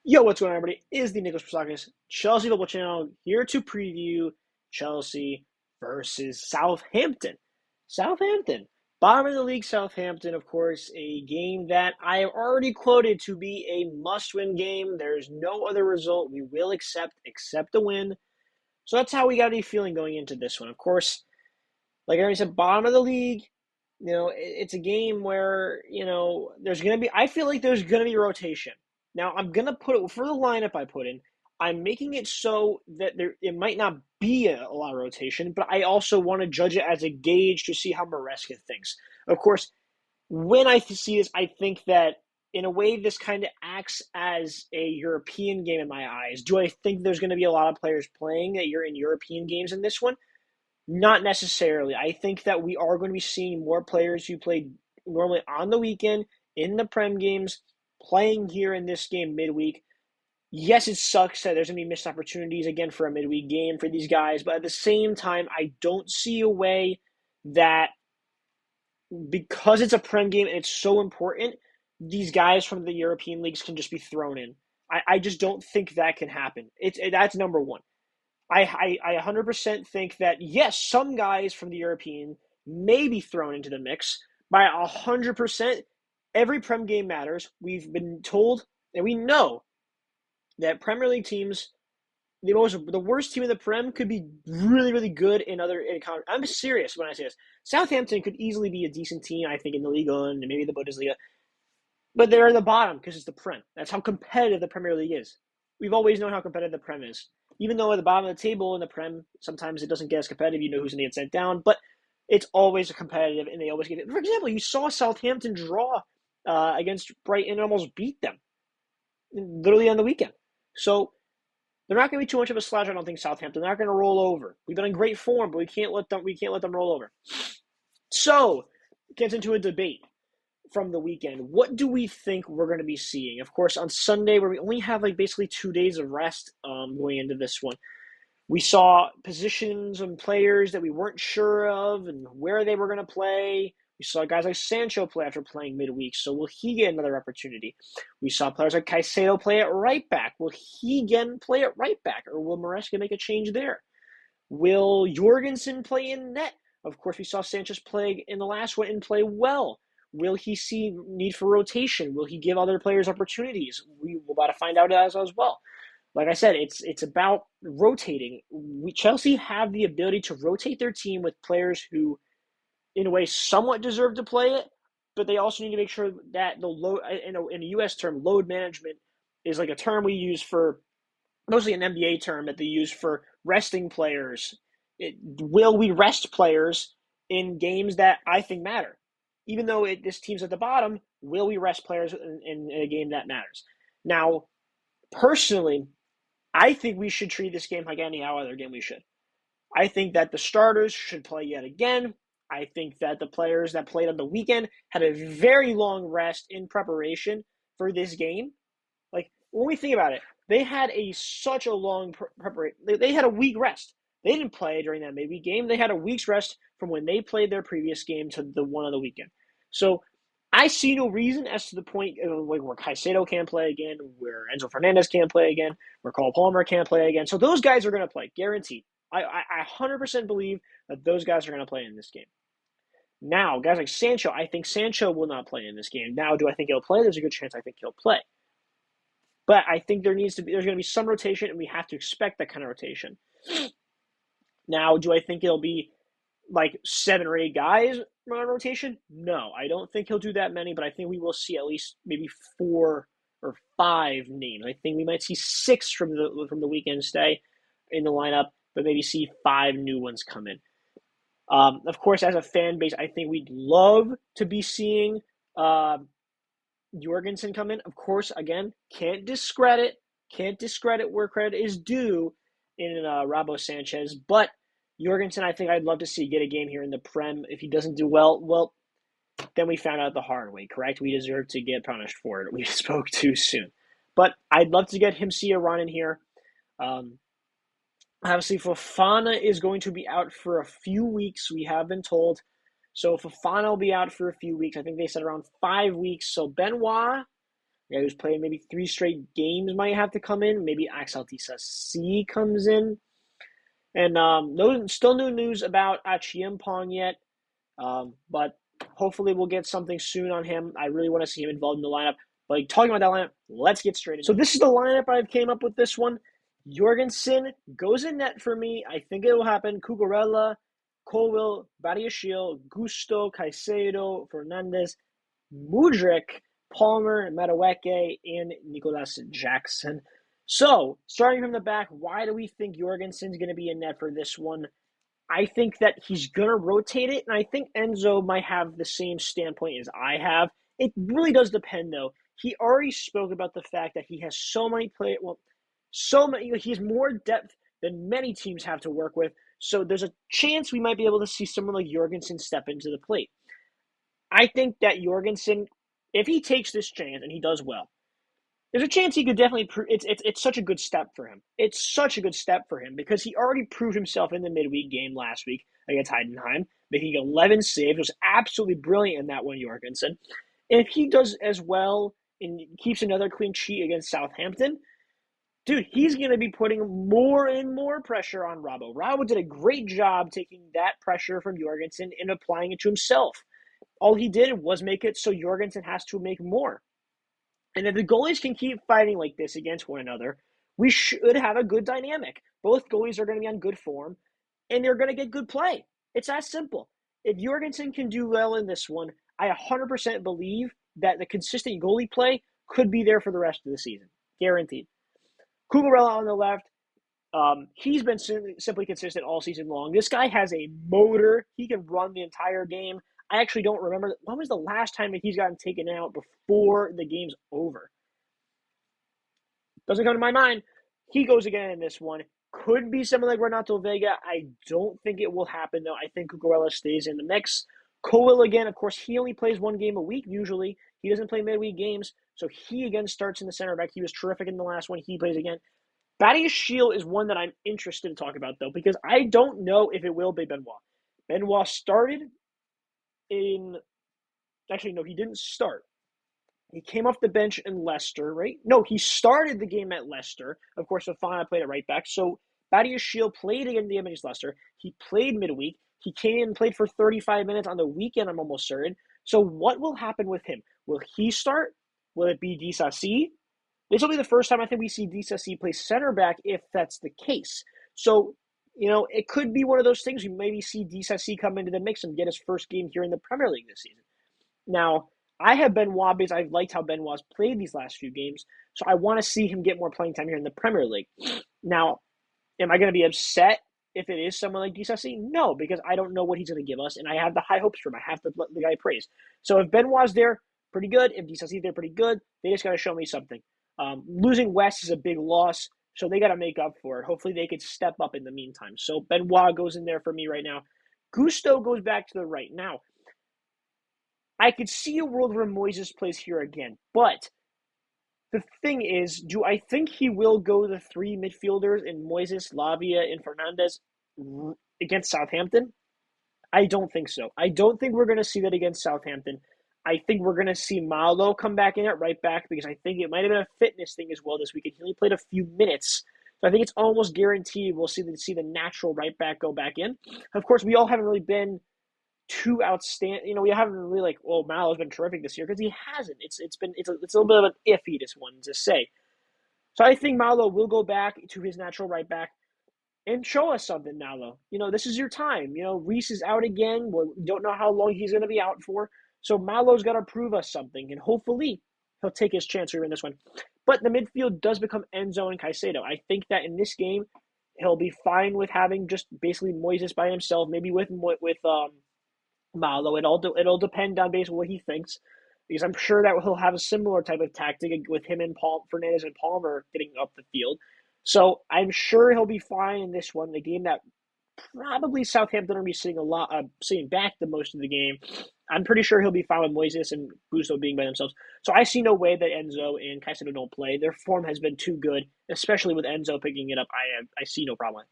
Yo, what's going on, everybody? It is the Nicholas Prosakis Chelsea Football Channel here to preview Chelsea versus Southampton. Southampton, bottom of the league, Southampton, of course, a game that I have already quoted to be a must-win game. There's no other result we will accept except the win. So that's how we got to be feeling going into this one. Of course, like I already said, bottom of the league. It's a game where, there's going to be, I feel like there's going to be rotation. Now, I'm going to put it, for the lineup I put in, I'm making it so that it might not be a lot of rotation, but I also want to judge it as a gauge to see how Maresca thinks. Of course, when I see this, I think that in a way this kind of acts as a European game in my eyes. Do I think there's going to be a lot of players playing that you're in European games in this one? Not necessarily. I think that we are going to be seeing more players who played normally on the weekend in the Prem games playing here in this game midweek. Yes, it sucks that there's going to be missed opportunities again for a midweek game for these guys, but at the same time, I don't see a way that because it's a Prem game and it's so important, these guys from the European leagues can just be thrown in. I just don't think that can happen. That's number one. I 100% think that, yes, some guys from the European may be thrown into the mix. By 100%, every Prem game matters. We've been told, and we know, that Premier League teams, the worst team in the Prem could be really, really good in other. I'm serious when I say this. Southampton could easily be a decent team, I think, in the Liga and maybe the Bundesliga. But they're in the bottom because it's the Prem. That's how competitive the Premier League is. We've always known how competitive the Prem is. Even though at the bottom of the table in the Prem, sometimes it doesn't get as competitive. You know who's going to get sent down, but it's always competitive, and they always get it. For example, you saw Southampton draw against Brighton and almost beat them, literally on the weekend. So they're not going to be too much of a slouch. I don't think Southampton. They're not going to roll over. We've been in great form, but we can't let them roll over. So it gets into a debate from the weekend. What do we think we're going to be seeing? Of course, on Sunday, where we only have basically 2 days of rest going into this one, we saw positions and players that we weren't sure of and where they were going to play. We saw guys like Sancho play after playing midweek, so will he get another opportunity? We saw players like Caicedo play at right back. Will he again play at right back, or will Maresca make a change there? Will Jorgensen play in net? Of course, we saw Sanchez play in the last one and play well. Will he see need for rotation? Will he give other players opportunities? We're about to find out as well. Like I said, it's about rotating. Chelsea have the ability to rotate their team with players who, in a way, somewhat deserve to play it, but they also need to make sure that the load, in a U.S. term, load management is like a term we use for, mostly an NBA term that they use for resting players. Will we rest players in games that I think matter? Even though this team's at the bottom, will we rest players in a game that matters? Now, personally, I think we should treat this game like any other game we should. I think that the starters should play yet again. I think that the players that played on the weekend had a very long rest in preparation for this game. Like, when we think about it, they had such a long preparation. They had a week rest. They didn't play during that midweek game. They had a week's rest from when they played their previous game to the one on the weekend. So I see no reason as to the point where Caicedo can't play again, where Enzo Fernandez can't play again, where Cole Palmer can't play again. So those guys are going to play, guaranteed. I 100% believe that those guys are going to play in this game. Now, guys like Sancho, I think Sancho will not play in this game. Now, do I think he'll play? There's a good chance I think he'll play. But I think there's going to be some rotation, and we have to expect that kind of rotation. Now, do I think it'll be like 7 or 8 guys on rotation? No, I don't think he'll do that many, but I think we will see at least maybe 4 or 5 names. I think we might see 6 from the weekend stay in the lineup, but maybe see 5 new ones come in. Of course, as a fan base, I think we'd love to be seeing Jorgensen come in. Of course, again, can't discredit where credit is due in Rabo Sanchez, but Jorgensen, I think I'd love to see get a game here in the Prem. If he doesn't do well, then we found out the hard way, correct? We deserve to get punished for it. We spoke too soon. But I'd love to get him see a run in here. Obviously, Fofana is going to be out for a few weeks, we have been told. So Fofana will be out for a few weeks. I think they said around 5 weeks. So Benoit guy who's playing maybe 3 straight games might have to come in. Maybe Axel C comes in. And still no news about Chiampong yet. But hopefully we'll get something soon on him. I really want to see him involved in the lineup. But talking about that lineup, let's get straight into it. So this is the lineup I came up with this one. Jorgensen goes in net for me. I think it will happen. Cucurella, Colwill, Badiashile, Gusto, Caicedo, Fernandez, Mudryk, Palmer, Madueke, and Nicolas Jackson. So, starting from the back, why do we think Jorgensen's going to be in net for this one? I think that he's going to rotate it, and I think Enzo might have the same standpoint as I have. It really does depend, though. He already spoke about the fact that he has so many players. Well, he has more depth than many teams have to work with. So there's a chance we might be able to see someone like Jorgensen step into the plate. I think that Jorgensen, if he takes this chance and he does well, there's a chance he could definitely prove it's such a good step for him. It's such a good step for him because he already proved himself in the midweek game last week against Heidenheim, making 11 saves. It was absolutely brilliant in that one, Jorgensen. And if he does as well and keeps another clean sheet against Southampton, dude, he's going to be putting more and more pressure on Robbo. Robbo did a great job taking that pressure from Jorgensen and applying it to himself. All he did was make it so Jorgensen has to make more. And if the goalies can keep fighting like this against one another, we should have a good dynamic. Both goalies are going to be on good form, and they're going to get good play. It's that simple. If Jorgensen can do well in this one, I 100% believe that the consistent goalie play could be there for the rest of the season. Guaranteed. Cucurella on the left, he's been simply consistent all season long. This guy has a motor. He can run the entire game. I actually don't remember. When was the last time that he's gotten taken out before the game's over? Doesn't come to my mind. He goes again in this one. Could be something like Renato Vega. I don't think it will happen, though. I think Cucurella stays in the mix. Colwill again, of course, he only plays one game a week usually. He doesn't play midweek games, so he again starts in the center back. He was terrific in the last one. He plays again. Badiashile is one that I'm interested to talk about, though, because I don't know if it will be Benoit. Benoit started in actually no, he didn't start. He came off the bench in Leicester, right? No, he started the game at Leicester. Of course, Fofana played at right back. So Badiashile played against the against Leicester. He played midweek. He came in and played for 35 minutes on the weekend, I'm almost certain. So what will happen with him? Will he start? Will it be Disasi? This will be the first time I think we see Disasi play center back if that's the case. So, it could be one of those things. We maybe see Disasi come into the mix and get his first game here in the Premier League this season. Now, I have Benoit because I've liked how Benoit's played these last few games, so I want to see him get more playing time here in the Premier League. Now, am I going to be upset if it is someone like Disasi? No, because I don't know what he's going to give us, and I have the high hopes for him. I have to let the guy praise. So if Benoit's there, pretty good. If Disasi's there, pretty good. They just got to show me something. Losing West is a big loss, so they got to make up for it. Hopefully they could step up in the meantime. So Benoit goes in there for me right now. Gusto goes back to the right. Now, I could see a world where Moises plays here again, but the thing is, do I think he will go the 3 midfielders in Moises, Lavia, and Fernandez against Southampton? I don't think so. I don't think we're going to see that against Southampton. I think we're going to see Malo come back in at right back because I think it might have been a fitness thing as well this weekend. He only played a few minutes. So I think it's almost guaranteed we'll see the natural right back go back in. Of course, we all haven't really been too outstanding. We haven't really Malo's been terrific this year because he hasn't. It's a little bit of an iffy this one to say. So I think Malo will go back to his natural right back and show us something, Malo. This is your time. Reese is out again. We don't know how long he's going to be out for. So Malo's got to prove us something, and hopefully he'll take his chance here in this one. But the midfield does become Enzo and Caicedo. I think that in this game, he'll be fine with having just basically Moises by himself, maybe with Malo. It'll depend on basically what he thinks, because I'm sure that he'll have a similar type of tactic with him and Fernandez and Palmer getting up the field. So I'm sure he'll be fine in this one, the game that probably Southampton will be sitting back the most of the game. I'm pretty sure he'll be fine with Moises and Gusto being by themselves. So I see no way that Enzo and Caicedo don't play. Their form has been too good, especially with Enzo picking it up. I see no problem.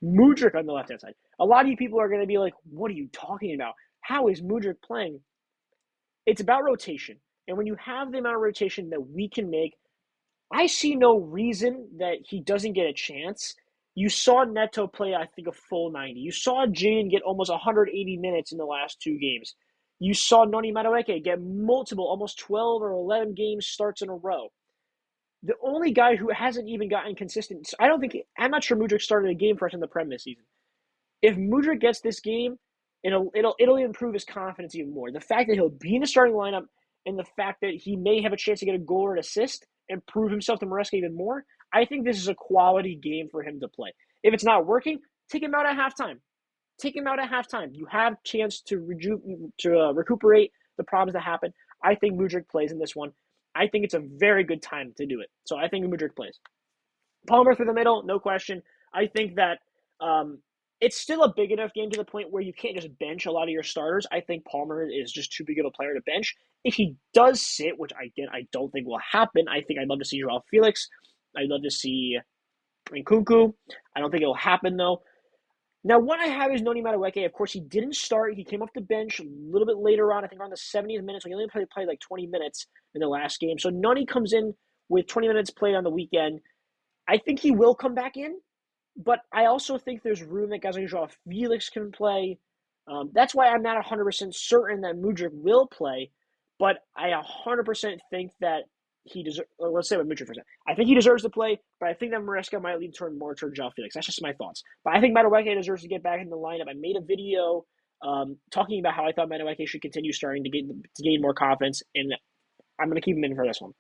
Mudryk on the left-hand side. A lot of you people are going to be like, what are you talking about? How is Mudryk playing? It's about rotation. And when you have the amount of rotation that we can make, I see no reason that he doesn't get a chance. You saw Neto play, I think, a full 90. You saw Jane get almost 180 minutes in the last two games. You saw Noni Madueke get multiple, almost 12 or 11 games starts in a row. The only guy who hasn't even gotten consistent, I'm not sure Mudryk started a game for us in the Prem this season. If Mudryk gets this game, it'll improve his confidence even more. The fact that he'll be in the starting lineup and the fact that he may have a chance to get a goal or an assist and prove himself to Maresca even more, I think this is a quality game for him to play. If it's not working, take him out at halftime. Take him out at halftime. You have a chance to recuperate the problems that happen. I think Mudryk plays in this one. I think it's a very good time to do it. So I think Mudryk plays. Palmer through the middle, no question. I think that it's still a big enough game to the point where you can't just bench a lot of your starters. I think Palmer is just too big of a player to bench. If he does sit, which I don't think will happen, I think I'd love to see Joao Felix. I'd love to see Nkunku. I don't think it'll happen though. Now, what I have is Noni Madueke. Of course, he didn't start. He came off the bench a little bit later on, I think around the 70th minute. So he only played like 20 minutes in the last game. So Noni comes in with 20 minutes played on the weekend. I think he will come back in, but I also think there's room that guys like Joao Felix can play. That's why I'm not 100% certain that Mudryk will play, but I 100% think that he deserves. Let's say with Mudryk for a second. I think he deserves to play, but I think that Maresca might lead more toward Joao Felix. That's just my thoughts. But I think Madueke deserves to get back in the lineup. I made a video talking about how I thought Madueke should continue starting to gain more confidence, and I'm going to keep him in for this one.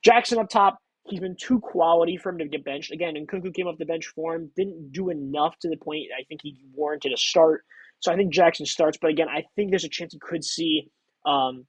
Jackson up top. He's been too quality for him to get benched. Again, Nkunku came off the bench for him, didn't do enough to the point I think he warranted a start. So I think Jackson starts, but again, I think there's a chance you could see maybe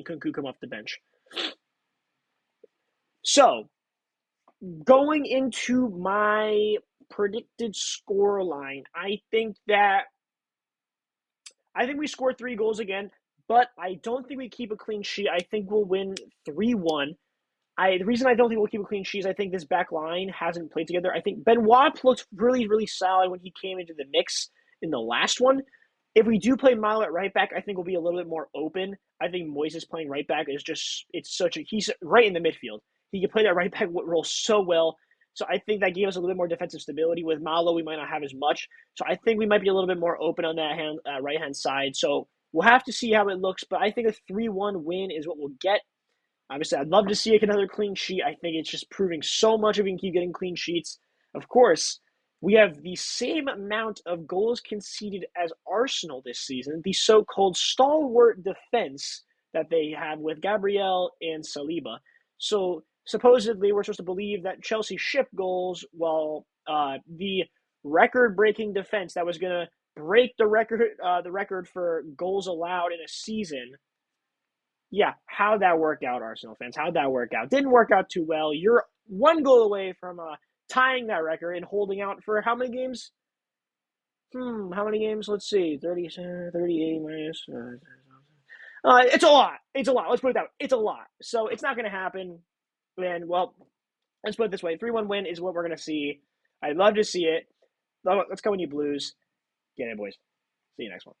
Nkunku come off the bench. So going into my predicted score line, I think we score 3 goals again, but I don't think we keep a clean sheet. I think we'll win 3-1. The reason I don't think we'll keep a clean sheet is I think this back line hasn't played together. I think Benoit looked really, really solid when he came into the mix in the last one. If we do play Milo at right back, I think we'll be a little bit more open. I think Moises playing right back is he's right in the midfield. He can play that right back role so well. So I think that gave us a little bit more defensive stability. With Malo, we might not have as much. So I think we might be a little bit more open on that right-hand side. So we'll have to see how it looks. But I think a 3-1 win is what we'll get. Obviously, I'd love to see another clean sheet. I think it's just proving so much if we can keep getting clean sheets. Of course, we have the same amount of goals conceded as Arsenal this season, the so-called stalwart defense that they have with Gabriel and Saliba. So supposedly, we're supposed to believe that Chelsea shipped goals while the record-breaking defense that was going to break the record for goals allowed in a season. Yeah, how'd that work out, Arsenal fans? How'd that work out? Didn't work out too well. You're 1 goal away from tying that record and holding out for how many games? How many games? Let's see. 30, 38 minus. It's a lot. It's a lot. Let's put it that way. It's a lot. So it's not going to happen. And, well, let's put it this way. 3-1 win is what we're going to see. I'd love to see it. Let's go in you Blues. Get it, boys. See you next one.